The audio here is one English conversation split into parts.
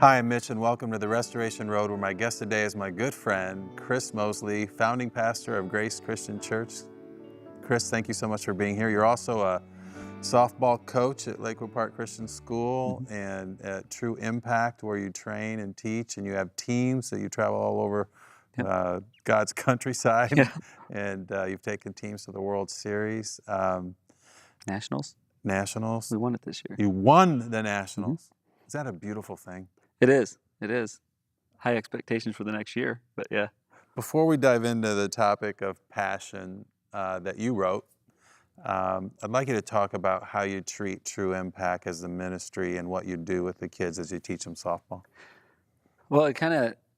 Hi, I'm Mitch, and welcome to the Restoration Road, where my guest today is my good friend, Chris Mosley, founding pastor of Grace Christian Church. Chris, thank you so much for being here. You're also a softball coach at Lakewood Park Christian School and at True Impact, where you train and teach, and you have teams that you travel all over God's countryside. Yeah. And you've taken teams to the World Series. Nationals? Nationals. We won it this year. You won the Nationals. Is that a beautiful thing? It is. It is. High expectations for the next year, but yeah. Before we dive into the topic of passion that you wrote, I'd like you to talk about how you treat True Impact as the ministry and what you do with the kids as you teach them softball. Well,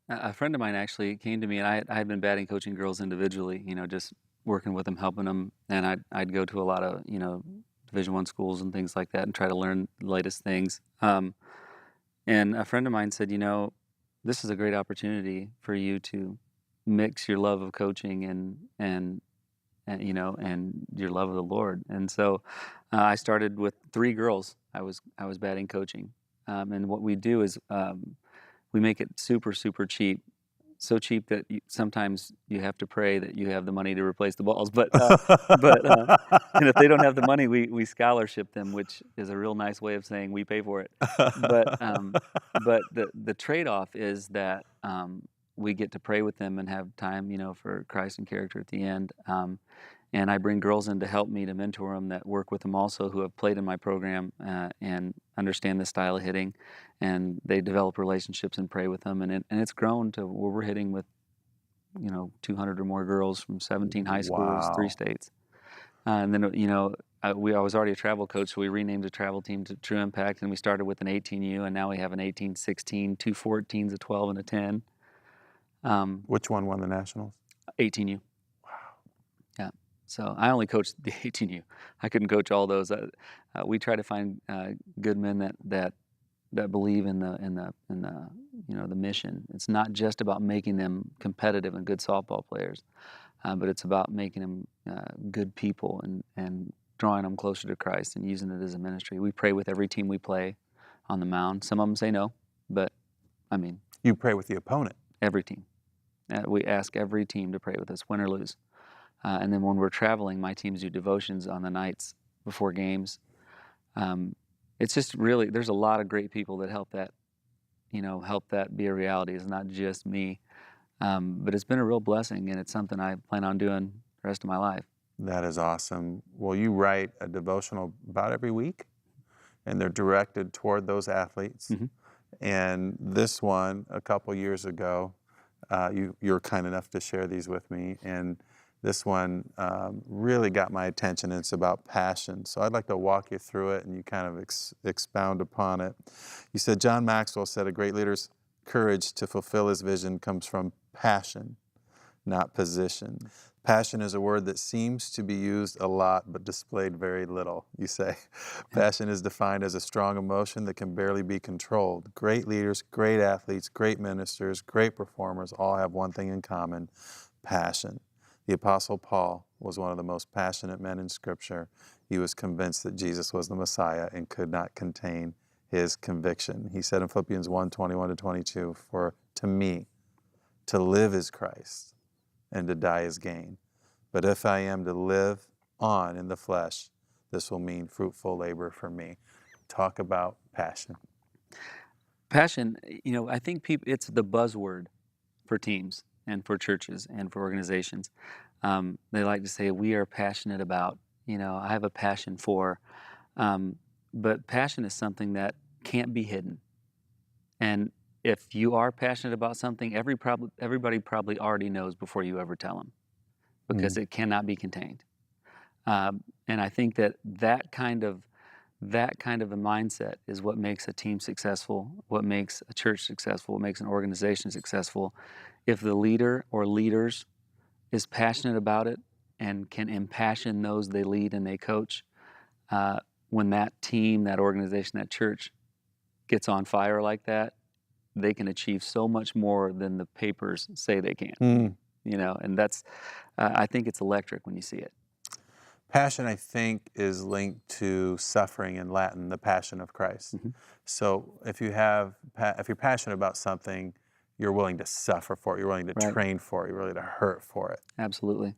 a friend of mine actually came to me, and I had been batting coaching girls individually, just working with them, helping them, and I'd go to a lot of, Division I schools and things like that and try to learn the latest things. And a friend of mine said, this is a great opportunity for you to mix your love of coaching and your love of the Lord. And so I started with 3 girls. I was batting coaching, and what we do is we make it super, super cheap. So cheap that sometimes you have to pray that you have the money to replace the balls. But and if they don't have the money, we scholarship them, which is a real nice way of saying we pay for it. But the trade-off is that we get to pray with them and have time, for Christ and character at the end. And I bring girls in to help me to mentor them that work with them also, who have played in my program and understand the style of hitting, and they develop relationships and pray with them, and it's grown to where we're hitting with 200 or more girls from 17 high schools, 3 Wow. states. And then I was already a travel coach, so we renamed the travel team to True Impact, and we started with an 18U, and now we have an 18, 16, 2 14s, a 12, and a 10. Which one won the Nationals? 18U. Yeah. So I only coached the 18U. I couldn't coach all those. We try to find good men that believe in the the mission. It's not just about making them competitive and good softball players, but it's about making them good people and drawing them closer to Christ and using it as a ministry. We pray with every team we play on the mound. Some of them say no, but You pray with the opponent. every team. We ask every team to pray with us, win or lose. And then when we're traveling, my teams do devotions on the nights before games. It's just really, there's a lot of great people that help that be a reality. It's not just me. But it's been a real blessing, and it's something I plan on doing the rest of my life. That is awesome. Well, you write a devotional about every week, and they're directed toward those athletes. Mm-hmm. And this one, a couple years ago, you were kind enough to share these with me, and this one really got my attention. It's about passion. So I'd like to walk you through it, and you kind of expound upon it. You said, John Maxwell said, a great leader's courage to fulfill his vision comes from passion, not position. Passion is a word that seems to be used a lot but displayed very little, you say. Passion is defined as a strong emotion that can barely be controlled. Great leaders, great athletes, great ministers, great performers all have one thing in common: passion. The Apostle Paul was one of the most passionate men in Scripture. He was convinced that Jesus was the Messiah and could not contain his conviction. He said in Philippians 1:21-22, "For to me, to live is Christ, and to die is gain. But if I am to live on in the flesh, this will mean fruitful labor for me." Talk about passion. Passion, I think it's the buzzword for teams and for churches and for organizations. They like to say, we are passionate about, I have a passion for, but passion is something that can't be hidden. And if you are passionate about something, everybody probably already knows before you ever tell them, because it cannot be contained. And I think that kind of a mindset is what makes a team successful, what makes a church successful, what makes an organization successful. If the leader or leaders is passionate about it and can impassion those they lead and they coach, when that team, that organization, that church gets on fire like that, they can achieve so much more than the papers say they can. And that's, I think it's electric when you see it. Passion, I think, is linked to suffering in Latin, the Passion of Christ. Mhm. So if you're passionate about something, you're willing to suffer for it. You're willing to Right. train for it. You're willing to hurt for it. Absolutely.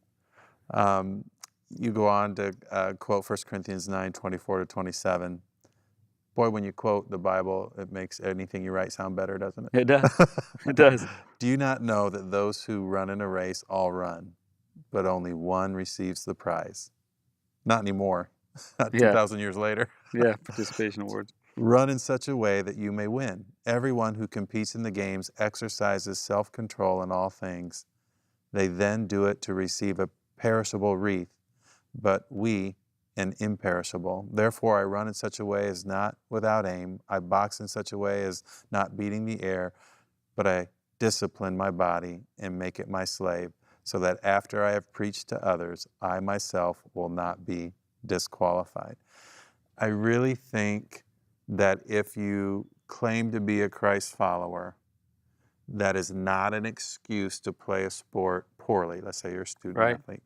Um, you go on to quote 1 Corinthians 9:24-27. Boy, when you quote the Bible, it makes anything you write sound better, doesn't It does. it? It does. Do you not know that those who run in a race all run, but only one receives the prize? Not anymore. Not Yeah. 2,000 years later. Yeah. Participation awards. Run in such a way that you may win. Everyone who competes in the games exercises self-control in all things. They then do it to receive a perishable wreath, but we an imperishable. Therefore, I run in such a way as not without aim. I box in such a way as not beating the air, but I discipline my body and make it my slave, so that after I have preached to others, I myself will not be disqualified. I really think that if you claim to be a Christ follower, that is not an excuse to play a sport poorly. Let's say you're a student Right. athlete.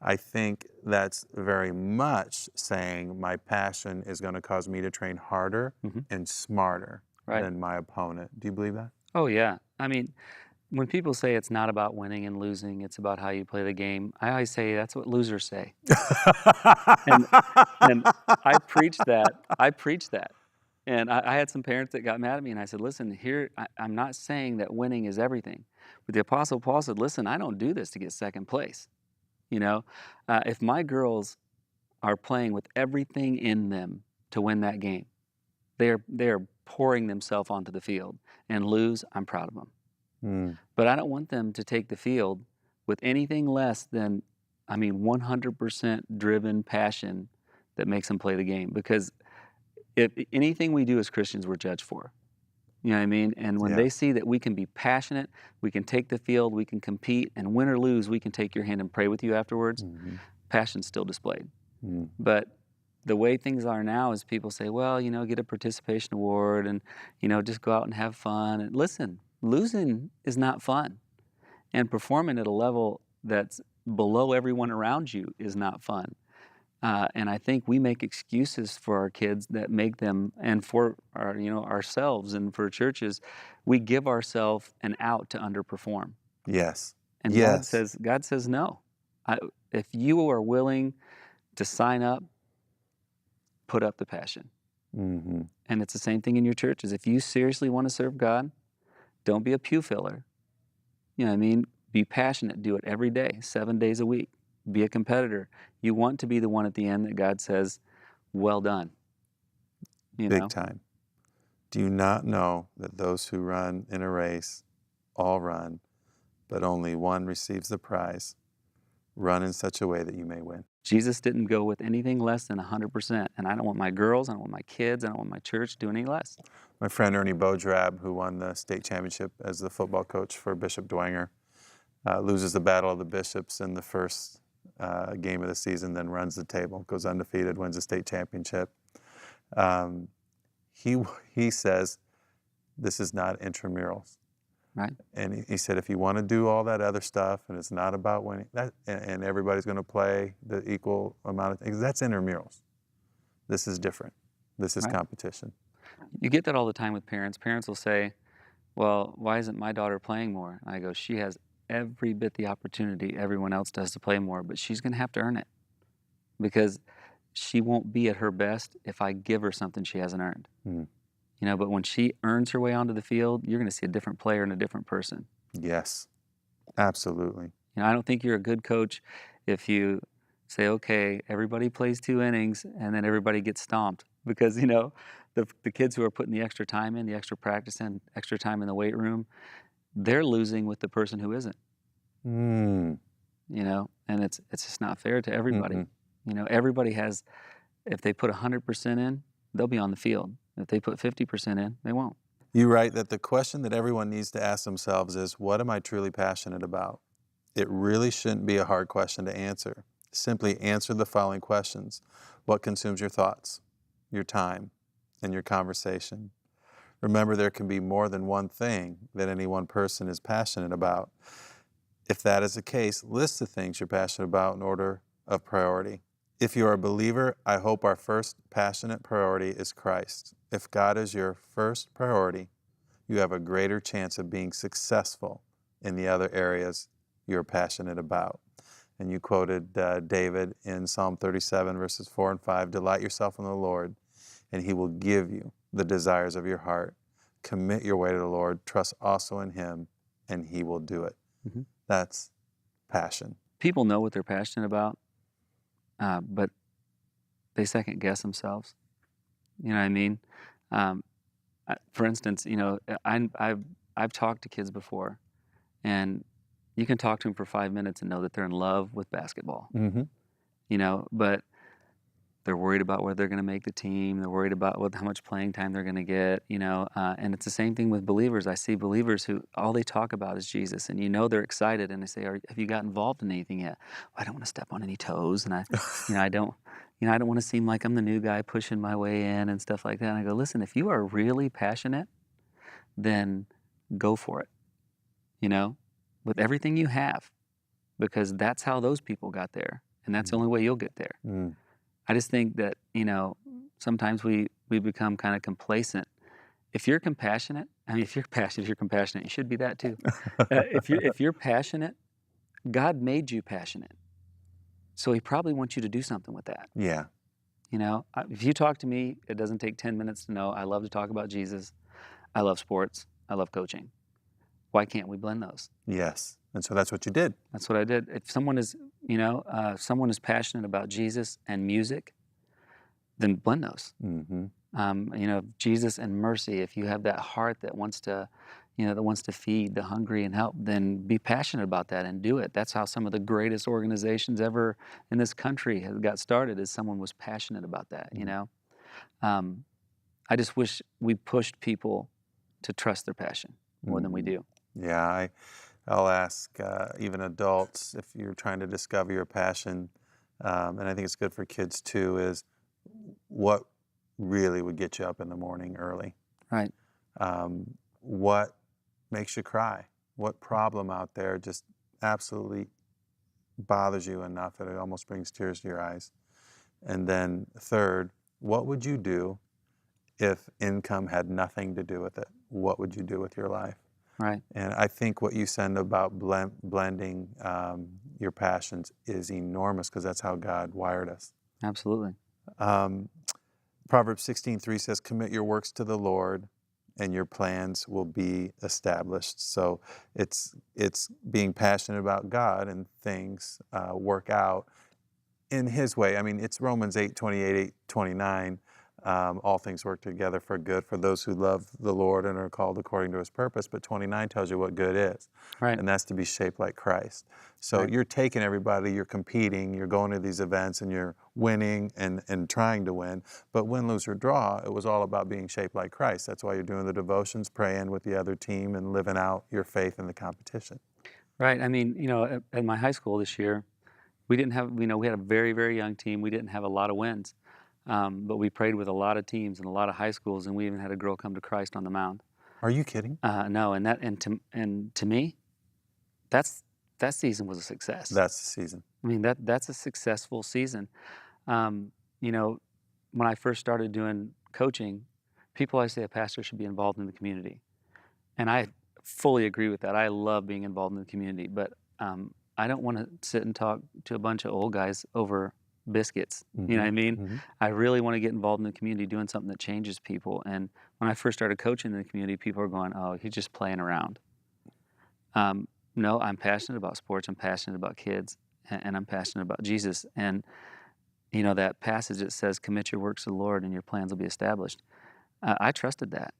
I think that's very much saying my passion is going to cause me to train harder Mhm. and smarter Right. than my opponent. Do you believe that? Oh, yeah. I mean, when people say it's not about winning and losing, it's about how you play the game, I always say that's what losers say. And and I preach that. I preach that. And I had some parents that got mad at me, and I said, "Listen, here, I'm not saying that winning is everything." But the Apostle Paul said, "Listen, I don't do this to get second place." You know, if my girls are playing with everything in them to win that game, they are pouring themselves onto the field and lose. I'm proud of them. Mm, But I don't want them to take the field with anything less than, 100% driven passion that makes them play the game. Because if anything we do as Christians, we're judged for. You know what I mean? And when yeah. they see that we can be passionate, we can take the field, we can compete, and win or lose, we can take your hand and pray with you afterwards, Mhm. passion's still displayed. Mm. But the way things are now is people say, well, get a participation award and, just go out and have fun. And listen, losing is not fun. And performing at a level that's below everyone around you is not fun. And I think we make excuses for our kids that make them, and for ourselves and for churches, we give ourselves an out to underperform. Yes. And Yes. God says no. If you are willing to sign up, put up the passion. Mm-hmm. And it's the same thing in your churches. If you seriously want to serve God, don't be a pew filler. You know what I mean? Be passionate. Do it every day, 7 days a week. Be a competitor. You want to be the one at the end that God says, well done. Big time. Do you not know that those who run in a race all run, but only one receives the prize? Run in such a way that you may win. Jesus didn't go with anything less than 100%. And I don't want my girls, I don't want my kids, I don't want my church doing any less. My friend Ernie Bodrab, who won the state championship as the football coach for Bishop Dwenger, loses the Battle of the Bishops in the first game of the season, then runs the table, goes undefeated, wins the state championship. He says, this is not intramurals. Right. And he said, if you want to do all that other stuff and it's not about winning, and everybody's going to play the equal amount of things, that's intramurals. This is different. This is Right. competition. You get that all the time with parents. Parents will say, well, why isn't my daughter playing more? I go, she has every bit the opportunity everyone else does to play more, but she's going to have to earn it because she won't be at her best if I give her something she hasn't earned. Mm. But when she earns her way onto the field, you're going to see a different player and a different person. Yes, absolutely. I don't think you're a good coach if you say, okay, everybody plays 2 innings and then everybody gets stomped because, the kids who are putting the extra time in, the extra practice in, extra time in the weight room, they're losing with the person who isn't. Mm. And it's just not fair to everybody. Mm-hmm. Everybody has, if they put 100% in, they'll be on the field. If they put 50% in, they won't. You write that the question that everyone needs to ask themselves is, what am I truly passionate about? It really shouldn't be a hard question to answer. Simply answer the following questions. What consumes your thoughts, your time, and your conversation? Remember, there can be more than one thing that any one person is passionate about. If that is the case, list the things you're passionate about in order of priority. If you are a believer, I hope our first passionate priority is Christ. If God is your first priority, you have a greater chance of being successful in the other areas you're passionate about. And you quoted David in Psalm 37, verses 4 and 5, delight yourself in the Lord, and he will give you the desires of your heart. Commit your way to the Lord, trust also in him, and he will do it. Mhm. That's passion. People know what they're passionate about, but they second guess themselves. You know what I mean? Um, for instance, I've talked to kids before, and you can talk to them for 5 minutes and know that they're in love with basketball. Mm-hmm. But they're worried about whether they're going to make the team. They're worried about how much playing time they're going to get. And it's the same thing with believers. I see believers who all they talk about is Jesus, and they're excited, and they say, "Have you got involved in anything yet?" "Well, I don't want to step on any toes, and I don't, I don't want to seem like I'm the new guy pushing my way in and stuff like that." And I go, "Listen, if you are really passionate, then go for it. With everything you have, because that's how those people got there, and that's the only way you'll get there." Mm. I just think that, sometimes we become kind of complacent. If you're compassionate, if you're compassionate, you should be that too. If you're passionate, God made you passionate. So he probably wants you to do something with that. Yeah. If you talk to me, it doesn't take 10 minutes to know I love to talk about Jesus. I love sports. I love coaching. Why can't we blend those? Yes. And so that's what you did. That's what I did. If someone is, someone is passionate about Jesus and music, then blend those. Mm-hmm. Jesus and mercy. If you have that heart that wants to, feed the hungry and help, then be passionate about that and do it. That's how some of the greatest organizations ever in this country got started. Is someone was passionate about that. I just wish we pushed people to trust their passion more than we do. Yeah, I'll ask even adults if you're trying to discover your passion, and I think it's good for kids too, is what really would get you up in the morning early? Right. What makes you cry? What problem out there just absolutely bothers you enough that it almost brings tears to your eyes? And then third, what would you do if income had nothing to do with it? What would you do with your life? Right. And I think what you said about blending your passions is enormous, because that's how God wired us. Absolutely. Proverbs 16:3 says, commit your works to the Lord and your plans will be established. So it's being passionate about God and things work out in his way. I mean, it's Romans 8:28, 8:29. All things work together for good for those who love the Lord and are called according to his purpose. But 29 tells you what good is. Right. And that's to be shaped like Christ. So Right. you're taking everybody, you're competing, you're going to these events and you're winning and trying to win. But win, lose, or draw, it was all about being shaped like Christ. That's why you're doing the devotions, praying with the other team, and living out your faith in the competition. Right. At my high school this year, we didn't have, we had a very, very young team. We didn't have a lot of wins. But we prayed with a lot of teams and a lot of high schools, and we even had a girl come to Christ on the mound. Are you kidding? No, and to me, that season was a success. That's the season. That's a successful season. When I first started doing coaching, people always say a pastor should be involved in the community, and I fully agree with that. I love being involved in the community, but I don't want to sit and talk to a bunch of old guys over biscuits. You know what I mean? Mm-hmm. I really want to get involved in the community, doing something that changes people. And when I first started coaching in the community, people were going, "Oh, he's just playing around." No, I'm passionate about sports. I'm passionate about kids, and I'm passionate about Jesus. And that passage that says, "Commit your works to the Lord, and your plans will be established." I trusted that,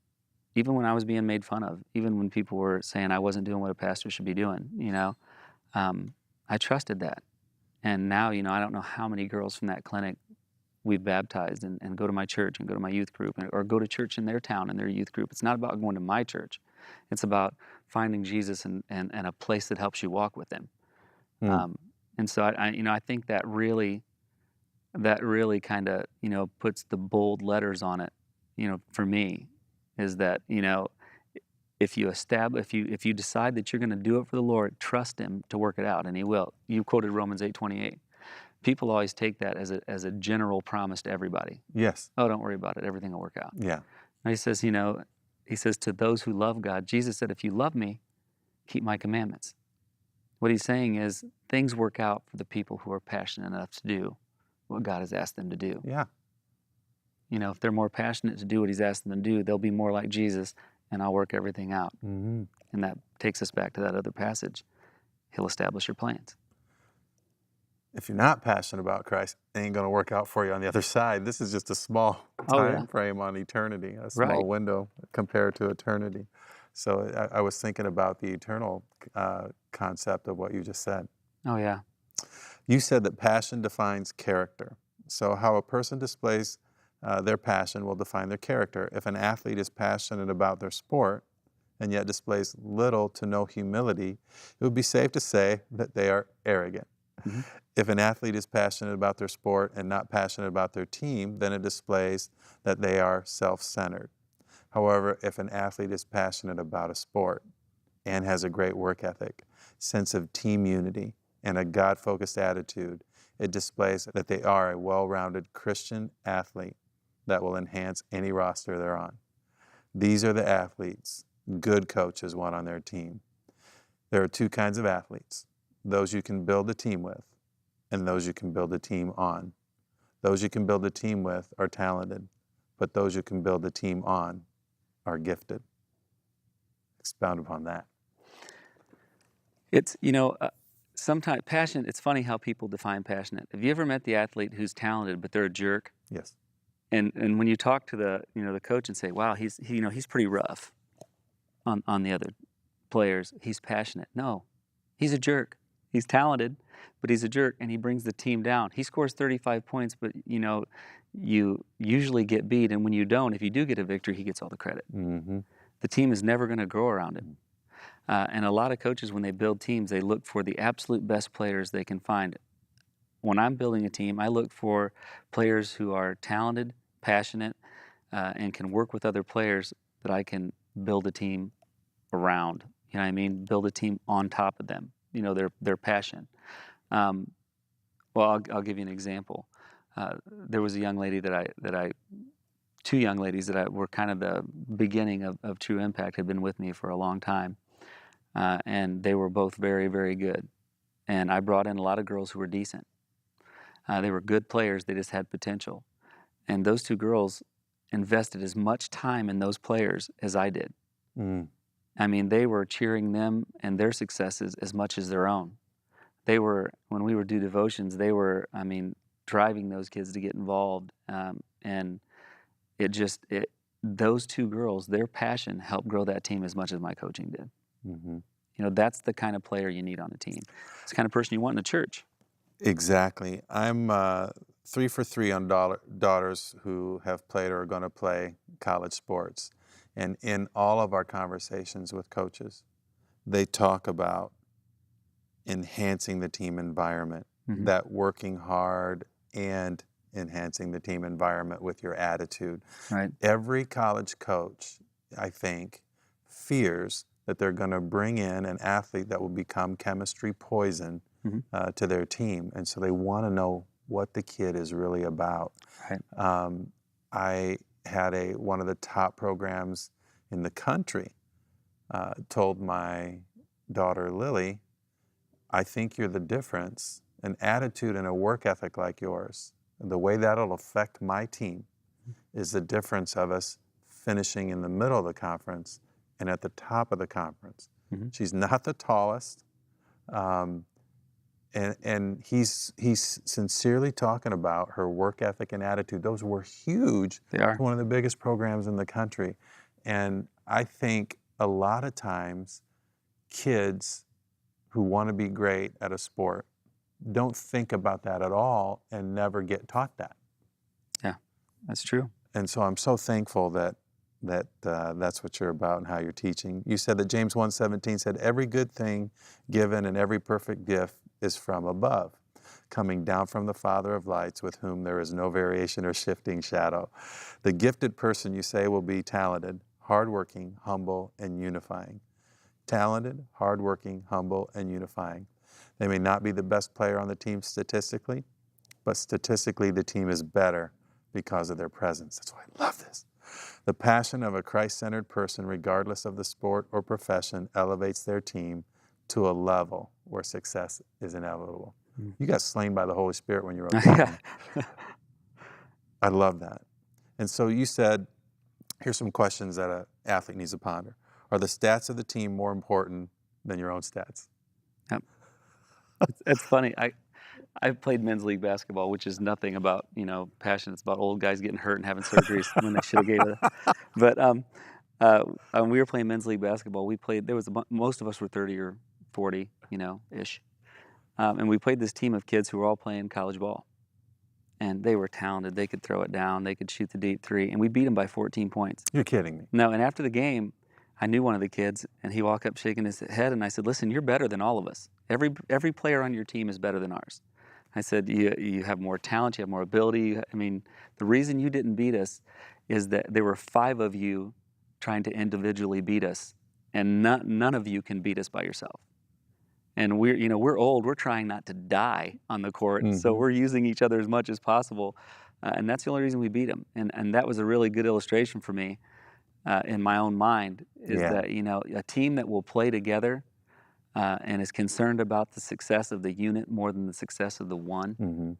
even when I was being made fun of, even when people were saying I wasn't doing what a pastor should be doing. I trusted that. And now, I don't know how many girls from that clinic we've baptized and go to my church and go to my youth group or go to church in their town and their youth group. It's not about going to my church. It's about finding Jesus and a place that helps you walk with him. And so I think that really kind of, puts the bold letters on it, for me, is that, if you decide that you're going to do it for the Lord, trust him to work it out, and he will. You quoted Romans 8:28. People always take that as a general promise to everybody. Yes. Oh, don't worry about it. Everything will work out. Yeah. And he says, he says, to those who love God, Jesus said, if you love me, keep my commandments. What he's saying is things work out for the people who are passionate enough to do what God has asked them to do. Yeah. If they're more passionate to do what he's asked them to do, they'll be more like Jesus, and I'll work everything out. Mm-hmm. And that takes us back to that other passage. He'll establish your plans. If you're not passionate about Christ, it ain't going to work out for you on the other side. This is just a small Oh, yeah. time frame on eternity, a small Right. window compared to eternity. So I was thinking about the eternal concept of what you just said. Oh, yeah. You said that passion defines character. So how a person displays their passion will define their character. If an athlete is passionate about their sport and yet displays little to no humility, it would be safe to say that they are arrogant. Mm-hmm. If an athlete is passionate about their sport and not passionate about their team, then it displays that they are self-centered. However, if an athlete is passionate about a sport and has a great work ethic, sense of team unity, and a God-focused attitude, it displays that they are a well-rounded Christian athlete that will enhance any roster they're on. These are the athletes good coaches want on their team. There are two kinds of athletes: those you can build a team with and those you can build a team on. Those you can build a team with are talented, but those you can build a team on are gifted. Expound upon that. It's, sometimes passion, it's funny how people define passionate. Have you ever met the athlete who's talented, but they're a jerk? Yes. And when you talk to the coach and say, wow, he's pretty rough on the other players, he's passionate. No, he's a jerk. He's talented, but he's a jerk, and he brings the team down. He scores 35 points, but you usually get beat, and when you don't, if you do get a victory, he gets all the credit. Mm-hmm. The team is never going to grow around him. And a lot of coaches, when they build teams, they look for the absolute best players they can find. When I'm building a team, I look for players who are talented, passionate, and can work with other players that I can build a team around. You know what I mean? Build a team on top of them. Their passion. Well, I'll give you an example. There was a young lady two young ladies that were kind of the beginning of True Impact, had been with me for a long time. And they were both very, very good. And I brought in a lot of girls who were decent. They were good players. They just had potential. And those two girls invested as much time in those players as I did. Mm. I mean, they were cheering them and their successes as much as their own. They were, when we would do devotions, they were, driving those kids to get involved. And those two girls, their passion helped grow that team as much as my coaching did. Mm-hmm. That's the kind of player you need on a team. It's the kind of person you want in a church. Exactly. I'm 3 for 3 on daughters who have played or are going to play college sports. And in all of our conversations with coaches, they talk about enhancing the team environment, Mm-hmm. that working hard and enhancing the team environment with your attitude. Right. Every college coach, I think, fears that they're going to bring in an athlete that will become chemistry poison Mm-hmm. to their team. And so they want to know what the kid is really about. Right. I had one of the top programs in the country told my daughter Lily, I think you're the difference. An attitude and a work ethic like yours, the way that'll affect my team is the difference of us finishing in the middle of the conference and at the top of the conference. Mm-hmm. She's not the tallest, and he's sincerely talking about her work ethic and attitude. Those were huge. They are. It's one of the biggest programs in the country. And I think a lot of times kids who want to be great at a sport don't think about that at all and never get taught that. Yeah, that's true. And so I'm so thankful that that's what you're about and how you're teaching. You said that James 1:17 said, every good thing given and every perfect gift is from above, coming down from the Father of lights, with whom there is no variation or shifting shadow. The gifted person, you say, will be talented, hardworking, humble, and unifying. Talented, hardworking, humble, and unifying. They may not be the best player on the team statistically, but statistically the team is better because of their presence. That's why I love this. The passion of a Christ-centered person, regardless of the sport or profession, elevates their team to a level where success is inevitable. You got slain by the Holy Spirit when you wrote that one. I love that. And so you said, here's some questions that an athlete needs to ponder. Are the stats of the team more important than your own stats? Yep. It's funny. I've played men's league basketball, which is nothing about, passion. It's about old guys getting hurt and having surgeries when they should have gave it. But when we were playing men's league basketball, we played. Most of us were 30 or 40, ish, and we played this team of kids who were all playing college ball, and they were talented. They could throw it down. They could shoot the deep three, and we beat them by 14 points. You're kidding me. No, and after the game, I knew one of the kids, and he walked up shaking his head, and I said, "Listen, you're better than all of us. Every player on your team is better than ours." I said, you have more talent, you have more ability. I mean, the reason you didn't beat us is that there were 5 of you trying to individually beat us, and none of you can beat us by yourself. And we're old, we're trying not to die on the court, so we're using each other as much as possible, and that's the only reason we beat them. And that was a really good illustration for me in my own mind, is that, a team that will play together and is concerned about the success of the unit more than the success of the one,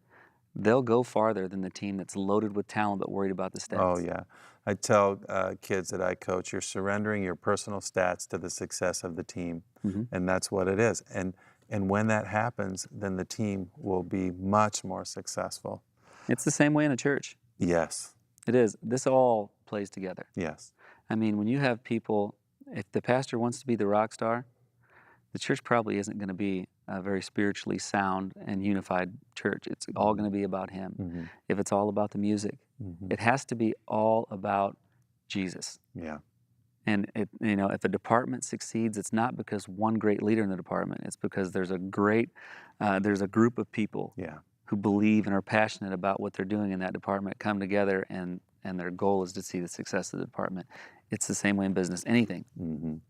they'll go farther than the team that's loaded with talent but worried about the stats. Oh, yeah. I tell kids that I coach, you're surrendering your personal stats to the success of the team, and that's what it is. And when that happens, then the team will be much more successful. It's the same way in a church. Yes. It is. This all plays together. Yes. I mean, when you have people, if the pastor wants to be the rock star, the church probably isn't going to be a very spiritually sound and unified church. It's all going to be about him. If it's all about the music, it has to be all about Jesus. Yeah. And if a department succeeds, it's not because one great leader in the department. It's because there's a group of people who believe and are passionate about what they're doing in that department, come together, and their goal is to see the success of the department. It's the same way in business, anything.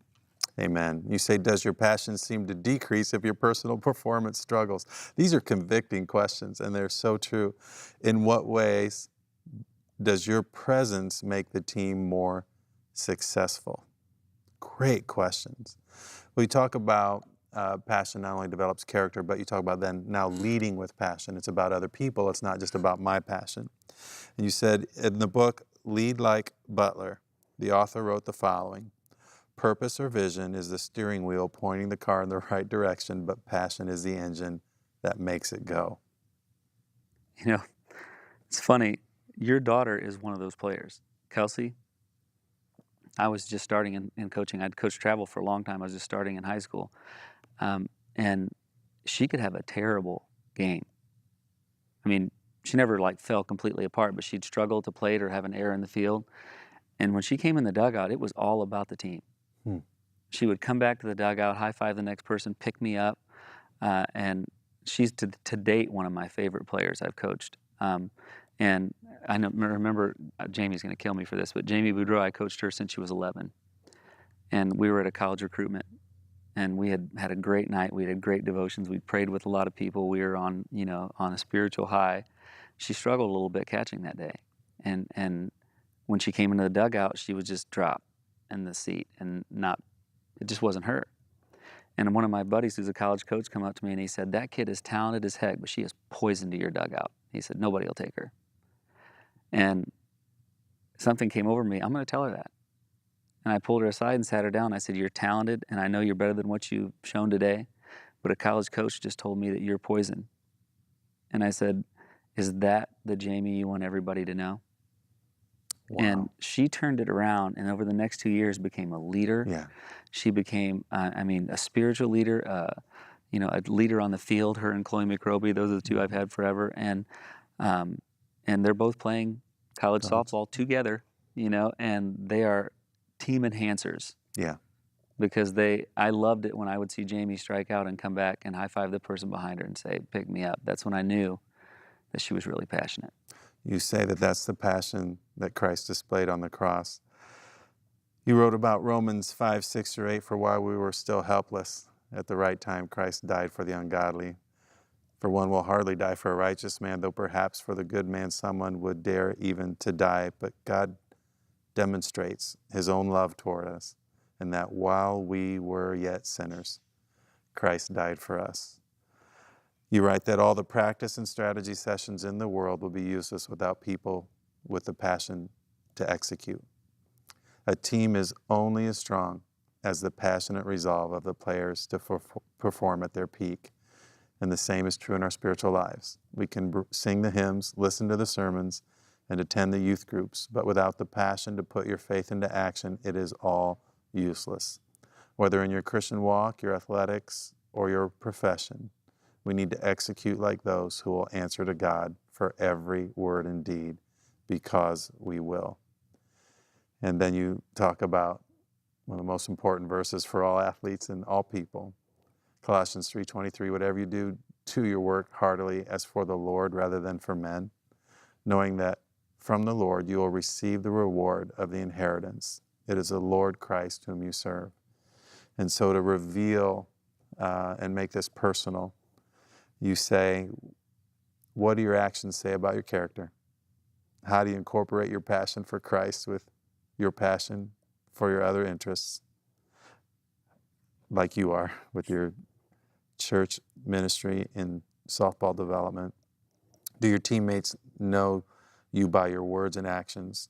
Amen. You say, does your passion seem to decrease if your personal performance struggles? These are convicting questions, and they're so true. In what ways does your presence make the team more successful? Great questions. We talk about passion not only develops character, but you talk about then now leading with passion. It's about other people. It's not just about my passion. And you said in the book, Lead Like Butler, the author wrote the following: purpose or vision is the steering wheel pointing the car in the right direction, but passion is the engine that makes it go. It's funny. Your daughter is one of those players. Kelsey, I was just starting in coaching. I'd coached travel for a long time. I was just starting in high school. And she could have a terrible game. I mean, she never fell completely apart, but she'd struggle to play it or have an error in the field. And when she came in the dugout, it was all about the team. She would come back to the dugout, high-five the next person, pick me up, and she's to date one of my favorite players I've coached. And I remember, Jamie's going to kill me for this, but Jamie Boudreau, I coached her since she was 11. And we were at a college recruitment, and we had a great night. We had great devotions. We prayed with a lot of people. We were on a spiritual high. She struggled a little bit catching that day. And when she came into the dugout, she would just drop in the seat and it just wasn't her. And one of my buddies who's a college coach come up to me and he said, "That kid is talented as heck, but she is poison to your dugout." He said, "Nobody will take her." And something came over me. I'm going to tell her that. And I pulled her aside and sat her down. I said, "You're talented, and I know you're better than what you've shown today, but a college coach just told me that you're poison." And I said, "Is that the Jamie you want everybody to know?" Wow. And she turned it around, and over the next 2 years became a leader. Yeah. She became, a spiritual leader, a leader on the field. Her and Chloe McRoby, those are the two I've had forever. And they're both playing college softball together, and they are team enhancers. Yeah. Because I loved it when I would see Jamie strike out and come back and high-five the person behind her and say, "Pick me up." That's when I knew that she was really passionate. You say that that's the passion that Christ displayed on the cross. You wrote about Romans 5, 6, or 8, for while we were still helpless, at the right time Christ died for the ungodly. For one will hardly die for a righteous man, though perhaps for the good man someone would dare even to die. But God demonstrates his own love toward us, in that while we were yet sinners, Christ died for us. You write that all the practice and strategy sessions in the world will be useless without people with the passion to execute. A team is only as strong as the passionate resolve of the players to perform at their peak. And the same is true in our spiritual lives. We can sing the hymns, listen to the sermons, and attend the youth groups, but without the passion to put your faith into action, it is all useless. Whether in your Christian walk, your athletics, or your profession, we need to execute like those who will answer to God for every word and deed, because we will. And then you talk about one of the most important verses for all athletes and all people, Colossians 3:23, whatever you do your work heartily as for the Lord rather than for men, knowing that from the Lord you will receive the reward of the inheritance. It is the Lord Christ whom you serve. And so to reveal and make this personal, you say, what do your actions say about your character? How do you incorporate your passion for Christ with your passion for your other interests, like you are with your church ministry in softball development? Do your teammates know you by your words and actions,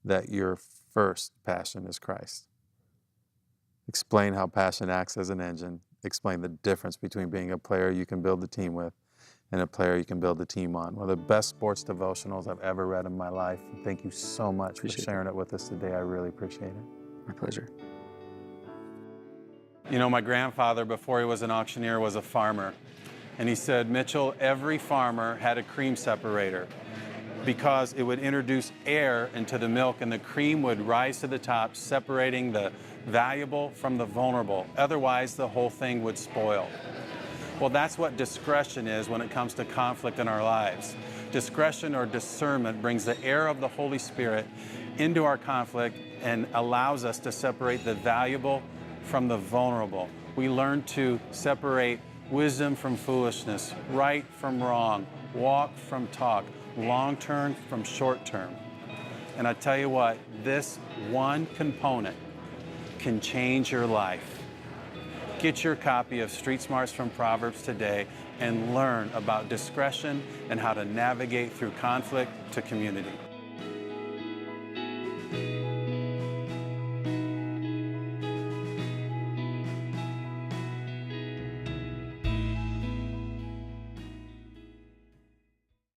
that your first passion is Christ? Explain how passion acts as an engine. Explain the difference between being a player you can build a team with and a player you can build a team on. One of the best sports devotionals I've ever read in my life. Thank you so much for sharing it with us today. I really appreciate it. My pleasure. You know, my grandfather, before he was an auctioneer, was a farmer. And he said, Mitchell, every farmer had a cream separator because it would introduce air into the milk and the cream would rise to the top, separating the valuable from the vulnerable. Otherwise, the whole thing would spoil. Well, that's what discretion is when it comes to conflict in our lives. Discretion or discernment brings the air of the Holy Spirit into our conflict and allows us to separate the valuable from the vulnerable. We learn to separate wisdom from foolishness, right from wrong, walk from talk, long term from short term. And I tell you what, this one component can change your life. Get your copy of Street Smarts from Proverbs today and learn about discretion and how to navigate through conflict to community.